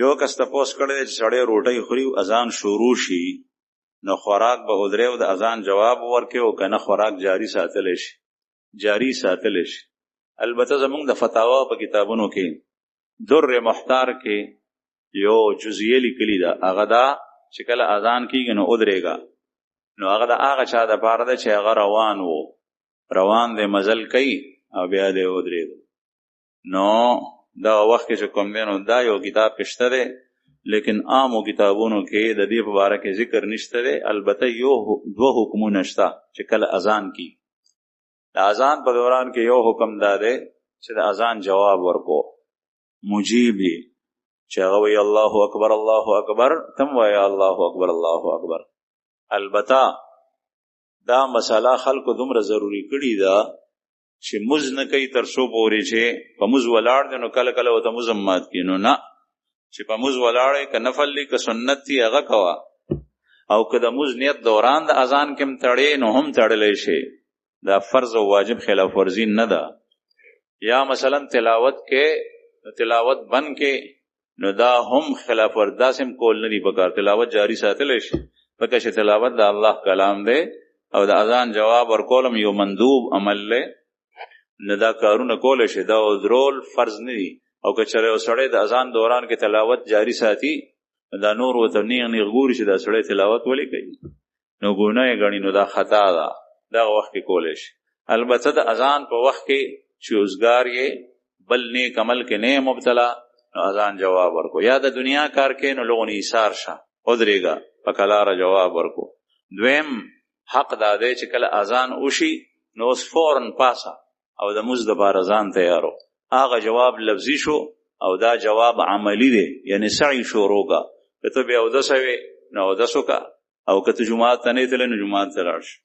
یو کس تپوس کړی چې سړی روټۍ خوري اذان شروع شي نو خوراک به ودرې او د اذان جواب ورکړي او که نه خوراک جاری ساتلی شي البته زمونږ د فتاوا په کتابونو کې در محتار کې یو جزئیه لیکلې ده، هغه دا چې کله اذان کېږي نو ودرېږه، نو هغه د هغه چا دپاره ده چې هغه روان دی مزل کوي او بیا دی ودرېږي. نو دا وخت کې چې کوم دی نو دا یو کتاب کې شته دی، لیکن عامو کتابونو کې د دې په باره کې ذکر نشته دی. البته دوه حکمونه شته چې کله اذان کی، د اذان په دوران کې یو حکم دا دی چې د اذان جواب ورکو، مجیب یې چې هغه وایي الله اکبر الله اکبر، تم وایي الله اکبر الله اکبر. البته دا مسله خلکو دومره ضروری کړي ده چې مز نه کوي تر څو پورې چې په مز ولاړ دی نو کله کله ورته مز هم مات کړي، نو نه، چې په مز ولاړ یې که نفل دی که سنت دی هغه کوه، او که د مز نیت دوران د اذان کې هم تړې نو هم تړلی شي، دا فرض او واجب خلاف ورزي نه ده. یا مثلا تلاوت کې تلاوت بند کې نو دا هم خلاف ورزي هم کول نه دي پکار، تلاوت جاری ساتلی شي، ځکه چې تلاوت د الله کلام دی او د اذان جواب ورکول یو مندوب عمل دی، نه دا کارونه کولی شي، دا درول فرض نه دي. او که چېرې یو سړی د اذان دوران کې تلاوت جاری ساتي دا نور ورته نیغ ګوري چې دا سړی تلاوت ولې کوي، نو ګناه یې ګڼي، نو دا خطا ده، دغه وخت کې کولی شي. البته د اذان په وخت کې چې اوزګار یې بل نیک عمل کې نه مبتلا نو اذان جواب ورکو، یا د دنیا کار کې نو لغون ایثار شه ودرېږه په کلاره جواب ورکو. دویم حق دا دی چې کله اذان وشي نو اوس فورن پاسه او د مزد لپاره ځان تیارو، هغه جواب لفظي شو او دا جواب عملی دی، یعنی سعی شروع کا، که ته بیا اودس وې نو اودس وکړه، او که ته جماعت ته نه تللی نو جماعت ته لاړ شه.